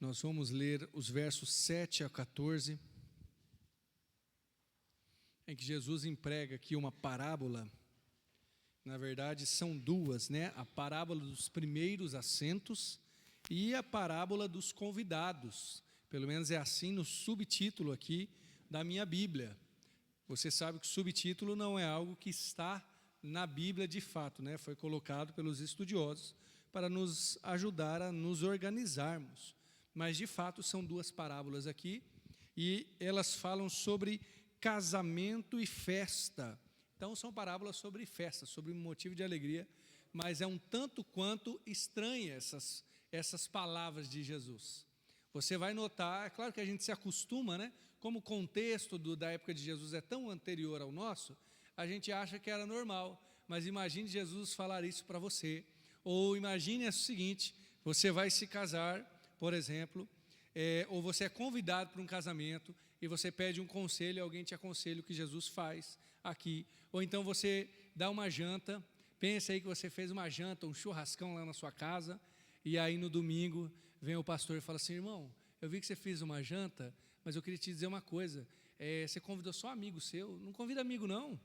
Nós vamos ler os versos 7 a 14, em que Jesus emprega aqui uma parábola. Na verdade, são duas, né? A parábola dos primeiros assentos e a parábola dos convidados. Pelo menos é assim no subtítulo aqui da minha Bíblia. Você sabe que o subtítulo não é algo que está na Bíblia de fato, né? Foi colocado pelos estudiosos para nos ajudar a nos organizarmos. Mas, de fato, são duas parábolas aqui, e elas falam sobre casamento e festa. Então, são parábolas sobre festa, sobre motivo de alegria, mas é um tanto quanto estranha essas palavras de Jesus. Você vai notar, é claro que a gente se acostuma, né? Como o contexto da época de Jesus é tão anterior ao nosso, a gente acha que era normal, mas imagine Jesus falar isso para você, ou imagine o seguinte: você vai se casar, por exemplo, ou você é convidado para um casamento e você pede um conselho e alguém te aconselha o que Jesus faz aqui. Ou então você dá uma janta, pensa aí que você fez uma janta, um churrascão lá na sua casa, e aí no domingo vem o pastor e fala assim: irmão, eu vi que você fez uma janta, mas eu queria te dizer uma coisa, você convidou só amigo seu, não convida amigo não,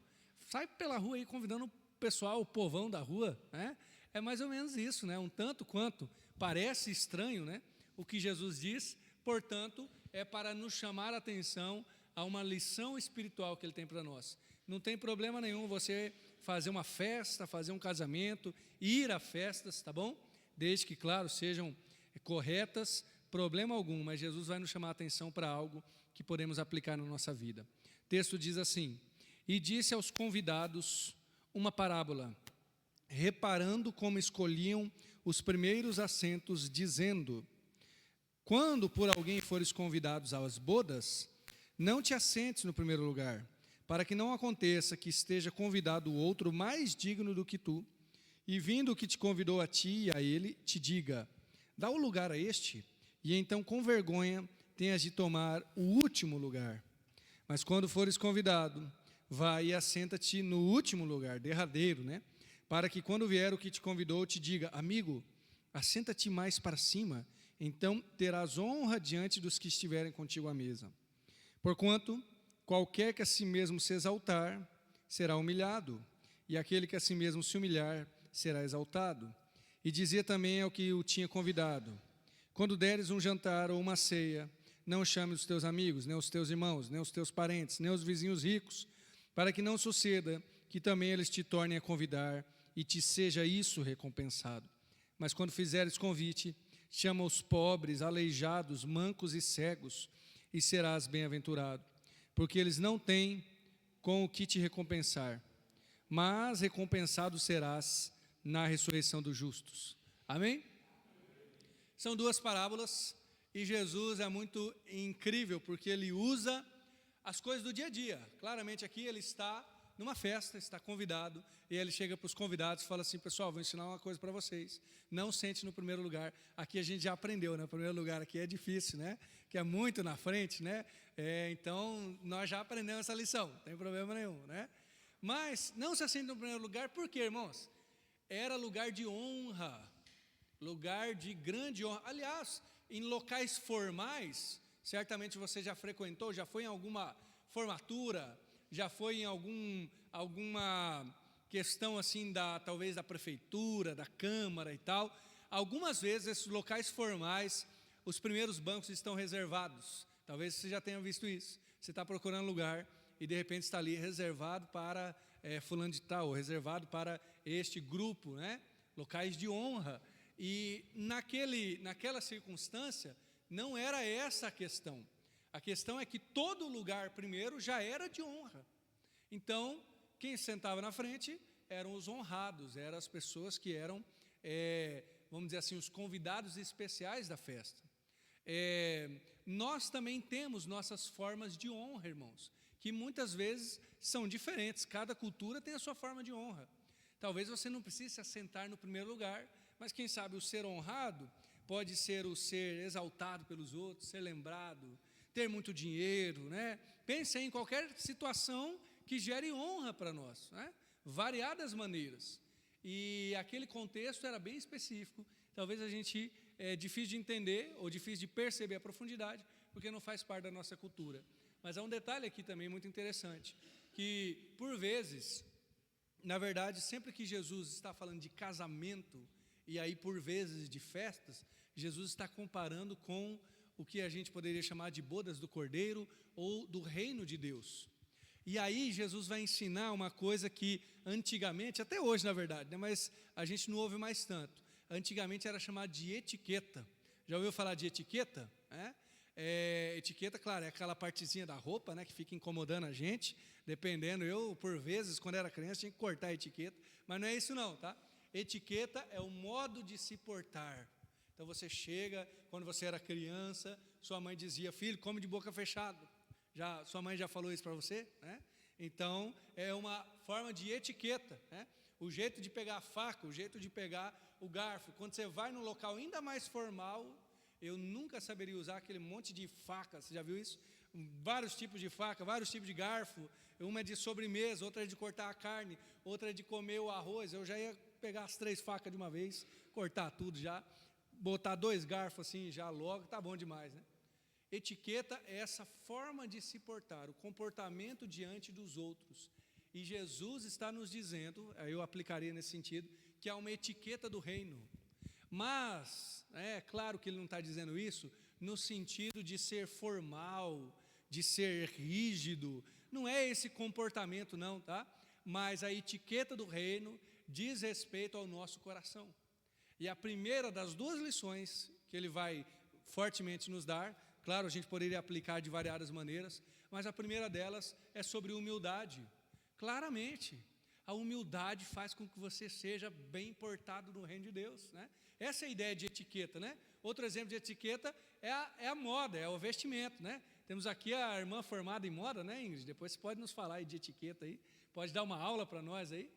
sai pela rua aí convidando o pessoal, o povão da rua, né? É mais ou menos isso, né? Um tanto quanto parece estranho, né? O que Jesus diz, portanto, é para nos chamar a atenção a uma lição espiritual que Ele tem para nós. Não tem problema nenhum você fazer uma festa, fazer um casamento, ir a festas, tá bom? Desde que, claro, sejam corretas, problema algum, mas Jesus vai nos chamar a atenção para algo que podemos aplicar na nossa vida. O texto diz assim: e disse aos convidados uma parábola, reparando como escolhiam os primeiros assentos, dizendo: quando por alguém fores convidados às bodas, não te assentes no primeiro lugar, para que não aconteça que esteja convidado o outro mais digno do que tu, e vindo o que te convidou a ti e a ele, te diga: dá o lugar a este, e então com vergonha tenhas de tomar o último lugar. Mas quando fores convidado, vai e assenta-te no último lugar, derradeiro, né? Para que quando vier o que te convidou, te diga: amigo, assenta-te mais para cima, então terás honra diante dos que estiverem contigo à mesa. Porquanto, qualquer que a si mesmo se exaltar, será humilhado, e aquele que a si mesmo se humilhar, será exaltado. E dizia também ao que o tinha convidado: quando deres um jantar ou uma ceia, não chame os teus amigos, nem os teus irmãos, nem os teus parentes, nem os vizinhos ricos, para que não suceda que também eles te tornem a convidar, e te seja isso recompensado. Mas quando fizeres convite, chama os pobres, aleijados, mancos e cegos, e serás bem-aventurado, porque eles não têm com o que te recompensar, mas recompensado serás na ressurreição dos justos. Amém? São duas parábolas, e Jesus é muito incrível, porque ele usa as coisas do dia a dia. Claramente aqui ele está numa festa, está convidado, e ele chega para os convidados e fala assim: pessoal, vou ensinar uma coisa para vocês, não sente no primeiro lugar. Aqui a gente já aprendeu, né? O primeiro lugar aqui é difícil, né? Que é muito na frente, né? Então nós já aprendemos essa lição, não tem problema nenhum, né? Mas não se assente no primeiro lugar, por quê, irmãos? Era lugar de honra, lugar de grande honra. Aliás, em locais formais, certamente você já frequentou, já foi em alguma formatura, já foi em alguma questão assim, talvez da prefeitura, da câmara e tal. Algumas vezes esses locais formais, os primeiros bancos estão reservados. Talvez você já tenha visto isso. Você está procurando lugar e de repente está ali reservado para fulano de tal, reservado para este grupo, né? Locais de honra. E naquela circunstância, não era essa a questão. A questão é que todo lugar, primeiro, já era de honra. Então, quem sentava na frente eram os honrados, eram as pessoas que eram, vamos dizer assim, os convidados especiais da festa. Nós também temos nossas formas de honra, irmãos, que muitas vezes são diferentes. Cada cultura tem a sua forma de honra. Talvez você não precise se assentar no primeiro lugar, mas quem sabe o ser honrado pode ser o ser exaltado pelos outros, ser lembrado, ter muito dinheiro, né? Pense em qualquer situação que gere honra para nós, né? Variadas maneiras. E aquele contexto era bem específico. Talvez a gente é difícil de entender ou difícil de perceber a profundidade, porque não faz parte da nossa cultura. Mas há um detalhe aqui também muito interessante, que por vezes, na verdade, sempre que Jesus está falando de casamento, e aí por vezes de festas, Jesus está comparando com o que a gente poderia chamar de bodas do Cordeiro ou do reino de Deus. E aí Jesus vai ensinar uma coisa que antigamente, até hoje na verdade, né, mas a gente não ouve mais tanto. Antigamente era chamado de etiqueta. Já ouviu falar de etiqueta? Etiqueta, claro, é aquela partezinha da roupa, né, que fica incomodando a gente, dependendo. Eu, por vezes, quando era criança, tinha que cortar a etiqueta, mas não é isso não, tá? Etiqueta é o modo de se portar. Então você chega, quando você era criança, sua mãe dizia: filho, come de boca fechada. Sua mãe já falou isso para você? Né? Então, é uma forma de etiqueta, né? O jeito de pegar a faca, o jeito de pegar o garfo. Quando você vai num local ainda mais formal, eu nunca saberia usar aquele monte de faca. Você já viu isso? Vários tipos de faca, vários tipos de garfo. Uma é de sobremesa, outra é de cortar a carne, outra é de comer o arroz. Eu já ia pegar as 3 facas de uma vez, cortar tudo já, botar 2 garfos assim já logo, tá bom demais, né? Etiqueta é essa forma de se portar, o comportamento diante dos outros. E Jesus está nos dizendo, eu aplicaria nesse sentido, que há uma etiqueta do reino. Mas, é claro que ele não está dizendo isso no sentido de ser formal, de ser rígido. Não é esse comportamento não, tá? Mas a etiqueta do reino diz respeito ao nosso coração. E a primeira das 2 lições que ele vai fortemente nos dar, claro, a gente poderia aplicar de variadas maneiras, mas a primeira delas é sobre humildade. Claramente, a humildade faz com que você seja bem portado no reino de Deus, né? Essa é a ideia de etiqueta, né? Outro exemplo de etiqueta é a moda, é o vestimento, né? Temos aqui a irmã formada em moda, né, Ingrid? Depois você pode nos falar aí de etiqueta aí, pode dar uma aula para nós aí.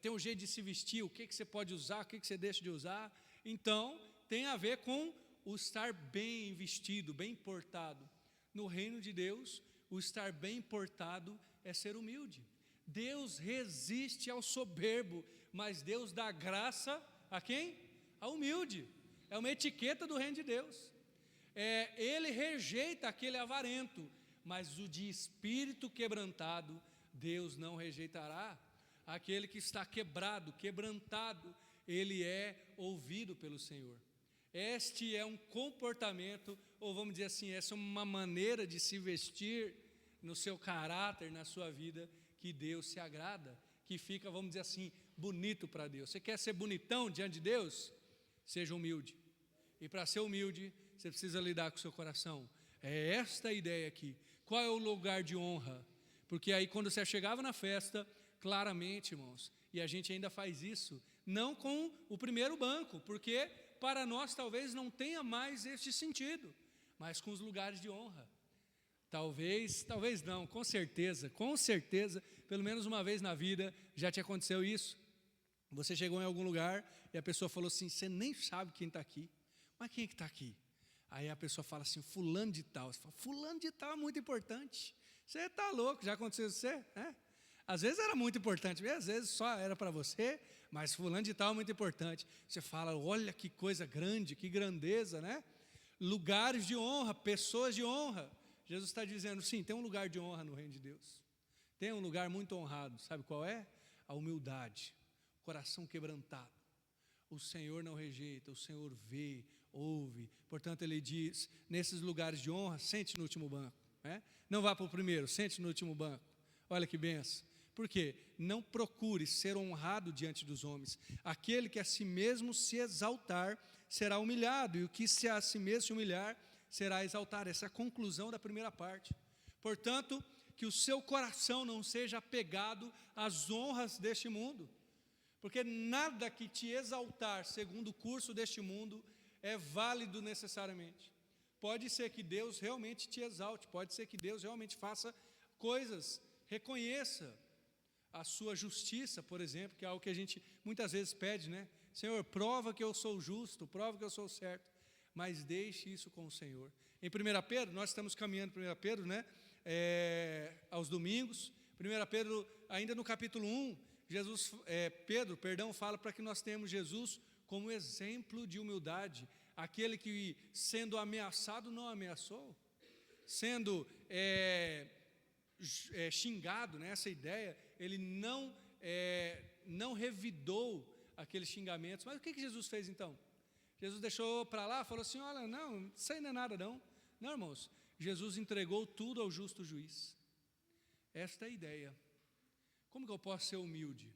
Tem um jeito de se vestir, o que você pode usar, o que você deixa de usar. Então, tem a ver com o estar bem vestido, bem portado. No reino de Deus, o estar bem portado é ser humilde. Deus resiste ao soberbo, mas Deus dá graça a quem? Ao humilde. É uma etiqueta do reino de Deus. Ele rejeita aquele avarento, mas o de espírito quebrantado, Deus não rejeitará. Aquele que está quebrado, quebrantado, ele é ouvido pelo Senhor. Este é um comportamento, ou vamos dizer assim, essa é uma maneira de se vestir no seu caráter, na sua vida, que Deus se agrada, que fica, vamos dizer assim, bonito para Deus. Você quer ser bonitão diante de Deus? Seja humilde. E para ser humilde, você precisa lidar com o seu coração. É esta a ideia aqui. Qual é o lugar de honra? Porque aí quando você chegava na festa, claramente, irmãos, e a gente ainda faz isso, não com o primeiro banco, porque para nós talvez não tenha mais este sentido, mas com os lugares de honra. Talvez não, com certeza, pelo menos uma vez na vida já te aconteceu isso. Você chegou em algum lugar e a pessoa falou assim: você nem sabe quem está aqui. Mas quem é que está aqui? Aí a pessoa fala assim: fulano de tal. Você fala: fulano de tal é muito importante. Você está louco, já aconteceu isso com você? Às vezes era muito importante, às vezes só era para você, mas fulano de tal é muito importante. Você fala: olha que coisa grande, que grandeza, né? Lugares de honra, pessoas de honra. Jesus está dizendo: sim, tem um lugar de honra no reino de Deus. Tem um lugar muito honrado, sabe qual é? A humildade, o coração quebrantado. O Senhor não rejeita, o Senhor vê, ouve. Portanto, ele diz: nesses lugares de honra, sente no último banco, né? Não vá para o primeiro, sente no último banco. Olha que benção. Por quê? Não procure ser honrado diante dos homens. Aquele que a si mesmo se exaltar será humilhado, e o que a si mesmo se humilhar será exaltar. Essa é a conclusão da primeira parte. Portanto, que o seu coração não seja apegado às honras deste mundo, porque nada que te exaltar segundo o curso deste mundo é válido necessariamente. Pode ser que Deus realmente te exalte, pode ser que Deus realmente faça coisas, reconheça a sua justiça, por exemplo, que é algo que a gente muitas vezes pede, né? Senhor, prova que eu sou justo, prova que eu sou certo, mas deixe isso com o Senhor. Em 1 Pedro, nós estamos caminhando para 1 Pedro, né? Aos domingos. 1 Pedro, ainda no capítulo 1, Pedro, fala para que nós tenhamos Jesus como exemplo de humildade, aquele que, sendo ameaçado, não ameaçou, sendo xingado, né, essa ideia, ele não revidou aqueles xingamentos. Mas o que Jesus fez então? Jesus deixou para lá, falou assim: olha, não, isso aí não é nada não. Não, irmãos, Jesus entregou tudo ao justo juiz. Esta é a ideia. Como que eu posso ser humilde?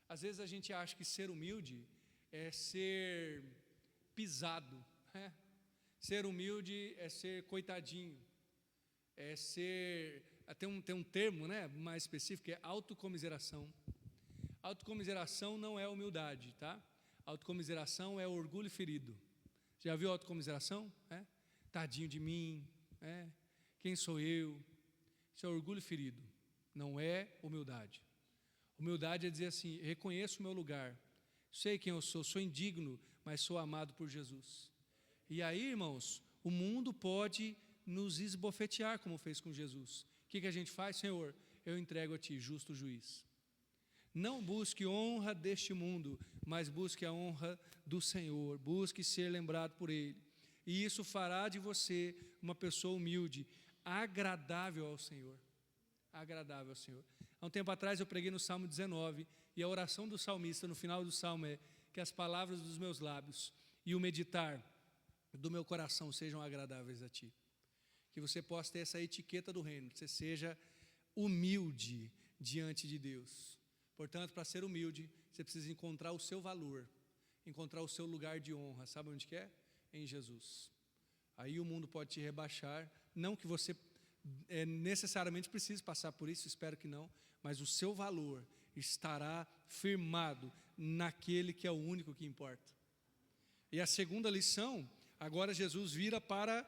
Às vezes a gente acha que ser humilde é ser pisado, né? Ser humilde é ser coitadinho, tem um termo, né, mais específico, que é autocomiseração. Autocomiseração não é humildade, tá? Autocomiseração é orgulho ferido. Já viu autocomiseração? Tadinho de mim, quem sou eu? Isso é orgulho ferido, não é humildade. Humildade é dizer assim: reconheço o meu lugar, sei quem eu sou indigno, mas sou amado por Jesus. E aí, irmãos, o mundo pode nos esbofetear, como fez com Jesus. O que a gente faz? Senhor, eu entrego a Ti, justo juiz. Não busque honra deste mundo, mas busque a honra do Senhor, busque ser lembrado por Ele. E isso fará de você uma pessoa humilde, agradável ao Senhor. Agradável ao Senhor. Há um tempo atrás eu preguei no Salmo 19, e a oração do salmista no final do Salmo é: que as palavras dos meus lábios e o meditar do meu coração sejam agradáveis a Ti. Que você possa ter essa etiqueta do reino, que você seja humilde diante de Deus. Portanto, para ser humilde, você precisa encontrar o seu valor, encontrar o seu lugar de honra. Sabe onde que é? Em Jesus. Aí o mundo pode te rebaixar, não que você necessariamente precise passar por isso, espero que não, mas o seu valor estará firmado naquele que é o único que importa. E a segunda lição, agora Jesus vira para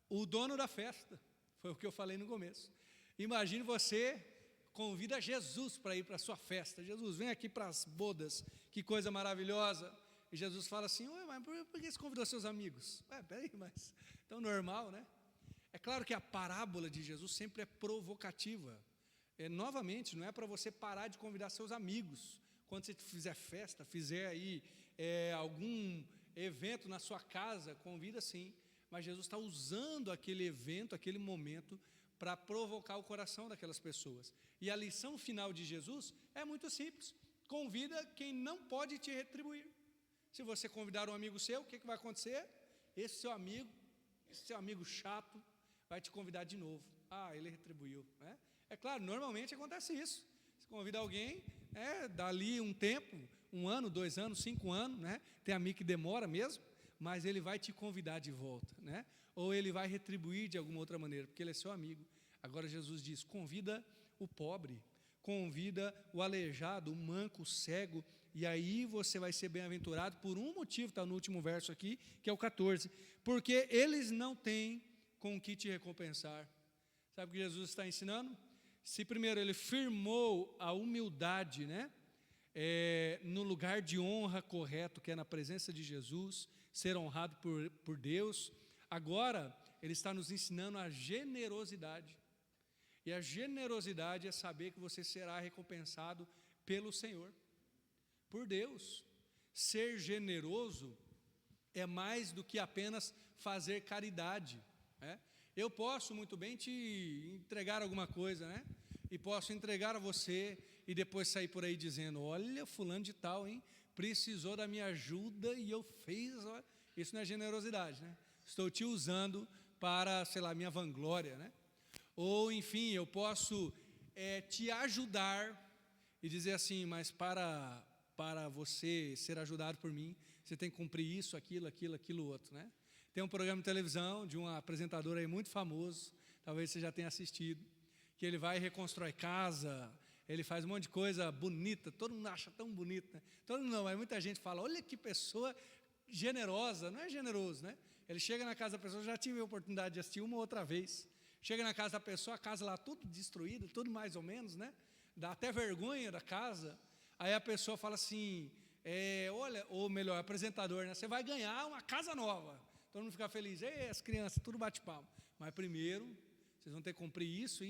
o dono da festa, foi o que eu falei no começo. Imagine você convida Jesus para ir para a sua festa. Jesus, vem aqui para as bodas, que coisa maravilhosa. E Jesus fala assim: ué, mas por que você convidou seus amigos? Peraí, mas tão normal, né? É claro que a parábola de Jesus sempre é provocativa. Novamente, não é para você parar de convidar seus amigos. Quando você fizer festa, fizer aí algum evento na sua casa, convida sim. Mas Jesus está usando aquele evento, aquele momento, para provocar o coração daquelas pessoas. E a lição final de Jesus é muito simples: convida quem não pode te retribuir. Se você convidar um amigo seu, o que vai acontecer? Esse seu amigo chato, vai te convidar de novo. Ele retribuiu, né? É claro, normalmente acontece isso. Você convida alguém, dali um tempo, 1 ano, 2 anos, 5 anos, né? Tem amigo que demora mesmo, mas ele vai te convidar de volta, né? Ou ele vai retribuir de alguma outra maneira, porque ele é seu amigo. Agora Jesus diz: convida o pobre, convida o aleijado, o manco, o cego, e aí você vai ser bem-aventurado por um motivo, está no último verso aqui, que é o 14, porque eles não têm com o que te recompensar. Sabe o que Jesus está ensinando? Se primeiro ele firmou a humildade, né? No lugar de honra correto, que é na presença de Jesus, ser honrado por Deus, agora ele está nos ensinando a generosidade. E a generosidade é saber que você será recompensado pelo Senhor, por Deus. Ser generoso é mais do que apenas fazer caridade, né? Eu posso muito bem te entregar alguma coisa, né? E posso entregar a você e depois sair por aí dizendo: olha, fulano de tal, hein? Precisou da minha ajuda e eu fiz. Isso não é generosidade, né? Estou te usando para, sei lá, minha vanglória, né? Ou, enfim, eu posso te ajudar e dizer assim: mas para você ser ajudado por mim, você tem que cumprir isso, aquilo, outro, né? Tem um programa de televisão de um apresentador aí muito famoso, talvez você já tenha assistido, que ele vai e reconstrói casa, ele faz um monte de coisa bonita, todo mundo acha tão bonito, né? Todo mundo não, mas muita gente fala: olha que pessoa generosa. Não é generoso, né? Ele chega na casa da pessoa, já tive a oportunidade de assistir uma ou outra vez, chega na casa da pessoa, a casa lá tudo destruída, tudo mais ou menos, né? Dá até vergonha da casa. Aí a pessoa fala assim, olha, ou melhor, apresentador, né? Você vai ganhar uma casa nova. Todo mundo fica feliz, as crianças, tudo bate palma. Mas primeiro, vocês vão ter que cumprir isso,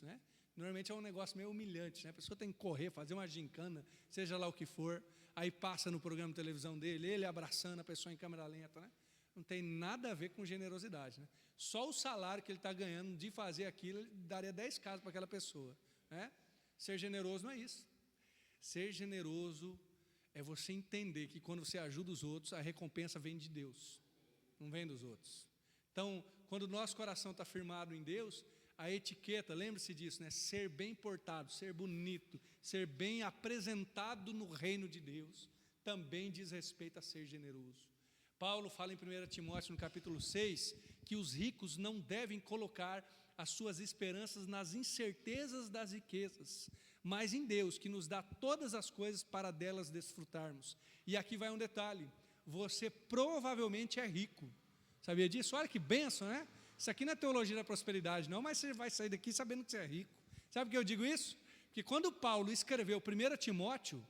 né? Normalmente é um negócio meio humilhante, né? A pessoa tem que correr, fazer uma gincana, seja lá o que for, aí passa no programa de televisão dele, ele abraçando a pessoa em câmera lenta, né? Não tem nada a ver com generosidade, né? Só o salário que ele está ganhando de fazer aquilo, ele daria 10 casas para aquela pessoa, né? Ser generoso não é isso. Ser generoso é você entender que quando você ajuda os outros, a recompensa vem de Deus, não vem dos outros. Então, quando o nosso coração está firmado em Deus, a etiqueta, lembre-se disso, né? Ser bem portado, ser bonito, ser bem apresentado no reino de Deus, também diz respeito a ser generoso. Paulo fala em 1 Timóteo, no capítulo 6, que os ricos não devem colocar as suas esperanças nas incertezas das riquezas, mas em Deus, que nos dá todas as coisas para delas desfrutarmos. E aqui vai um detalhe: você provavelmente é rico. Sabia disso? Olha que bênção, né? Isso aqui não é teologia da prosperidade, não, mas você vai sair daqui sabendo que você é rico. Sabe por que eu digo isso? Porque quando Paulo escreveu 1 Timóteo,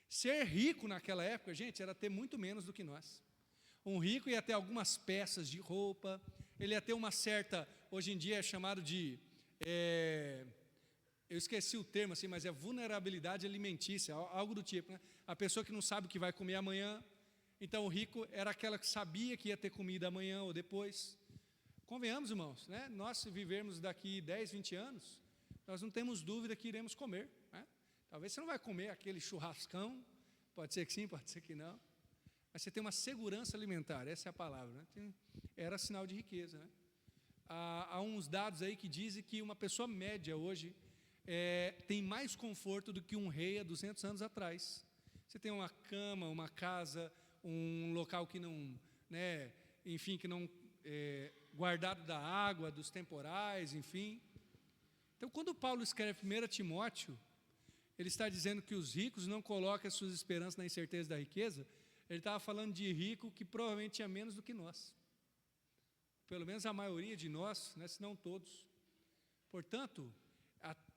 ser rico naquela época, gente, era ter muito menos do que nós. Um rico ia ter algumas peças de roupa, ele ia ter uma certa, hoje em dia é chamado de, eu esqueci o termo assim, mas é vulnerabilidade alimentícia, algo do tipo, né? A pessoa que não sabe o que vai comer amanhã. Então o rico era aquela que sabia que ia ter comida amanhã ou depois. Convenhamos, irmãos, né? Nós, se vivermos daqui 10, 20 anos, nós não temos dúvida que iremos comer, né? Talvez você não vai comer aquele churrascão, pode ser que sim, pode ser que não, mas você tem uma segurança alimentar, essa é a palavra, né? Era sinal de riqueza, né? Há uns dados aí que dizem que uma pessoa média hoje tem mais conforto do que um rei há 200 anos atrás. Você tem uma cama, uma casa, um local que não, né, enfim, que não guardado da água, dos temporais, enfim. Então, quando Paulo escreve 1 Timóteo, ele está dizendo que os ricos não colocam as suas esperanças na incerteza da riqueza. Ele estava falando de rico que provavelmente tinha menos do que nós. Pelo menos a maioria de nós, né, se não todos. Portanto,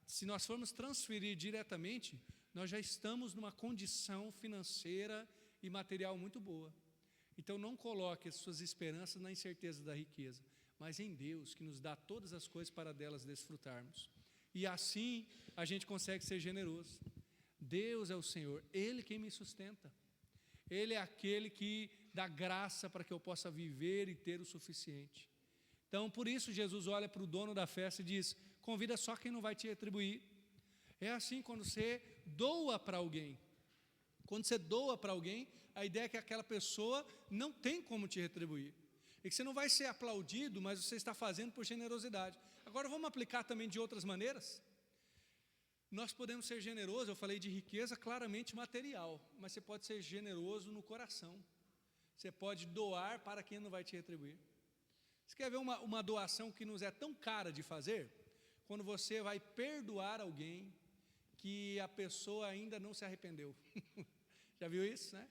se nós formos transferir diretamente, nós já estamos numa condição financeira e material muito boa. Então, não coloque as suas esperanças na incerteza da riqueza, mas em Deus, que nos dá todas as coisas para delas desfrutarmos. E assim, a gente consegue ser generoso. Deus é o Senhor, Ele quem me sustenta. Ele é aquele que dá graça para que eu possa viver e ter o suficiente. Então, por isso, Jesus olha para o dono da festa e diz: convida só quem não vai te retribuir. É assim quando você doa para alguém. Quando você doa para alguém, a ideia é que aquela pessoa não tem como te retribuir. E que você não vai ser aplaudido, mas você está fazendo por generosidade. Agora vamos aplicar também de outras maneiras? Nós podemos ser generosos, eu falei de riqueza claramente material, mas você pode ser generoso no coração. Você pode doar para quem não vai te retribuir. Você quer ver uma doação que nos é tão cara de fazer? Quando você vai perdoar alguém que a pessoa ainda não se arrependeu. Já viu isso, né?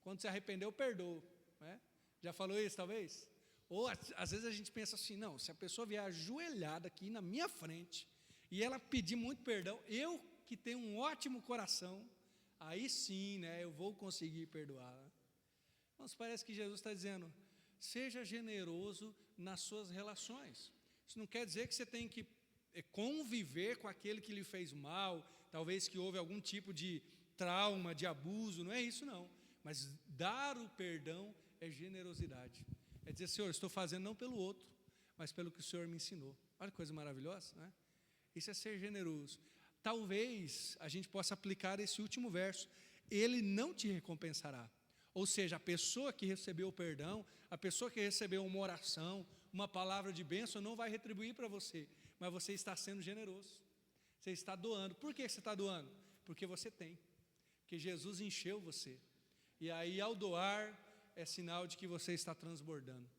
Quando se arrependeu, perdoa, né? Já falou isso, talvez? Ou, às vezes, a gente pensa assim, não, se a pessoa vier ajoelhada aqui na minha frente, e ela pedir muito perdão, eu que tenho um ótimo coração, aí sim, né, eu vou conseguir perdoá-la. Mas parece que Jesus está dizendo, seja generoso nas suas relações. Isso não quer dizer que você tem que conviver com aquele que lhe fez mal, talvez que houve algum tipo de trauma, de abuso, não é isso não. Mas dar o perdão é generosidade. É dizer, Senhor, estou fazendo não pelo outro, mas pelo que o Senhor me ensinou. Olha que coisa maravilhosa, né? Isso é ser generoso. Talvez a gente possa aplicar esse último verso. Ele não te recompensará. Ou seja, a pessoa que recebeu o perdão, a pessoa que recebeu uma oração, uma palavra de bênção, não vai retribuir para você, mas você está sendo generoso. Você está doando. Por que você está doando? Porque você tem. Porque Jesus encheu você. E aí, ao doar, é sinal de que você está transbordando.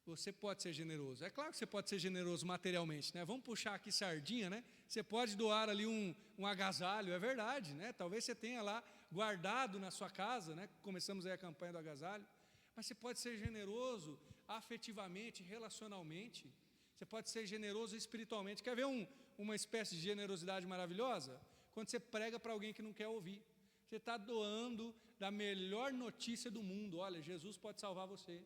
Você pode ser generoso. É claro que você pode ser generoso materialmente, né? Vamos puxar aqui sardinha, né? Você pode doar ali um agasalho, é verdade, né? Talvez você tenha lá guardado na sua casa, né? Começamos aí a campanha do agasalho. Mas você pode ser generoso afetivamente, relacionalmente. Você pode ser generoso espiritualmente. Quer ver uma espécie de generosidade maravilhosa? Quando você prega para alguém que não quer ouvir. Você está doando da melhor notícia do mundo. Olha, Jesus pode salvar você.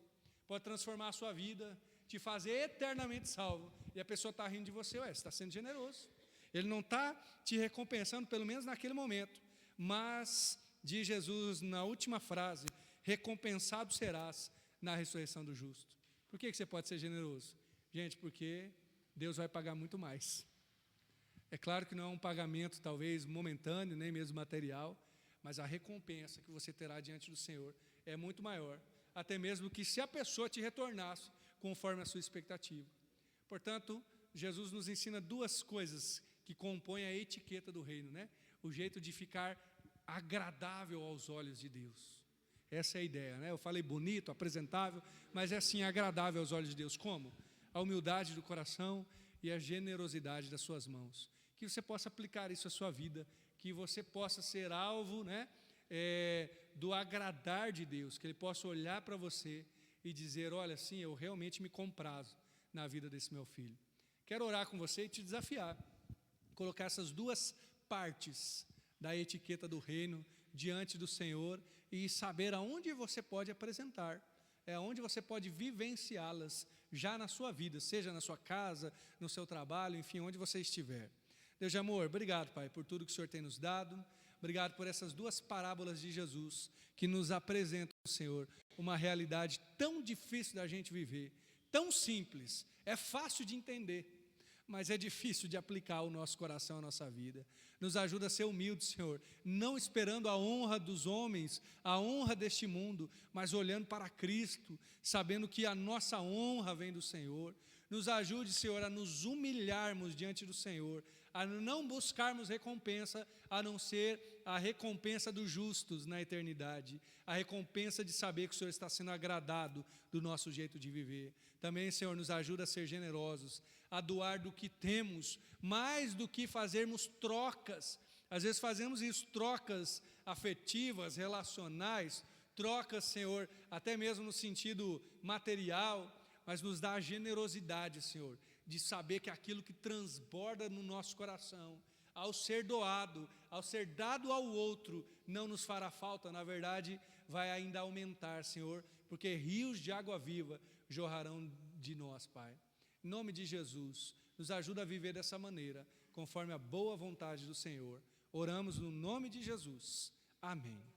Pode transformar a sua vida. te fazer eternamente salvo, e a pessoa está rindo de você, você está sendo generoso. Ele não está te recompensando, pelo menos naquele momento, mas, diz Jesus na última frase, recompensado serás na ressurreição do justo. Por que você pode ser generoso? Gente, porque Deus vai pagar muito mais. É claro que não é um pagamento talvez momentâneo, nem mesmo material, mas a recompensa que você terá diante do Senhor é muito maior, até mesmo que se a pessoa te retornasse conforme a sua expectativa. Portanto, Jesus nos ensina duas coisas que compõem a etiqueta do reino, né? O jeito de ficar agradável aos olhos de Deus. Essa é a ideia, né? Eu falei bonito, apresentável, mas é assim, agradável aos olhos de Deus. Como? A humildade do coração e a generosidade das suas mãos. Que você possa aplicar isso à sua vida, que você possa ser alvo, né, do agradar de Deus, que Ele possa olhar para você e dizer, olha, sim, eu realmente me comprazo na vida desse meu filho. Quero orar com você e te desafiar, colocar essas duas partes da etiqueta do reino diante do Senhor e saber aonde você pode apresentar, onde você pode vivenciá-las já na sua vida, seja na sua casa, no seu trabalho, enfim, onde você estiver. Deus de amor, obrigado, Pai, por tudo que o Senhor tem nos dado, obrigado por essas duas parábolas de Jesus que nos apresentam, Senhor, uma realidade tão difícil da gente viver, tão simples, é fácil de entender, mas é difícil de aplicar ao nosso coração, à nossa vida. Nos ajuda a ser humildes, Senhor, não esperando a honra dos homens, a honra deste mundo, mas olhando para Cristo, sabendo que a nossa honra vem do Senhor. Nos ajude, Senhor, a nos humilharmos diante do Senhor, a não buscarmos recompensa, a não ser a recompensa dos justos na eternidade, a recompensa de saber que o Senhor está sendo agradado do nosso jeito de viver. Também, Senhor, nos ajuda a ser generosos, a doar do que temos, mais do que fazermos trocas. Às vezes fazemos isso, trocas afetivas, relacionais, trocas, Senhor, até mesmo no sentido material, mas nos dá a generosidade, Senhor, de saber que aquilo que transborda no nosso coração, ao ser doado, ao ser dado ao outro, não nos fará falta, na verdade, vai ainda aumentar, Senhor, porque rios de água viva jorrarão de nós, Pai. Em nome de Jesus, nos ajuda a viver dessa maneira, conforme a boa vontade do Senhor. Oramos no nome de Jesus. Amém.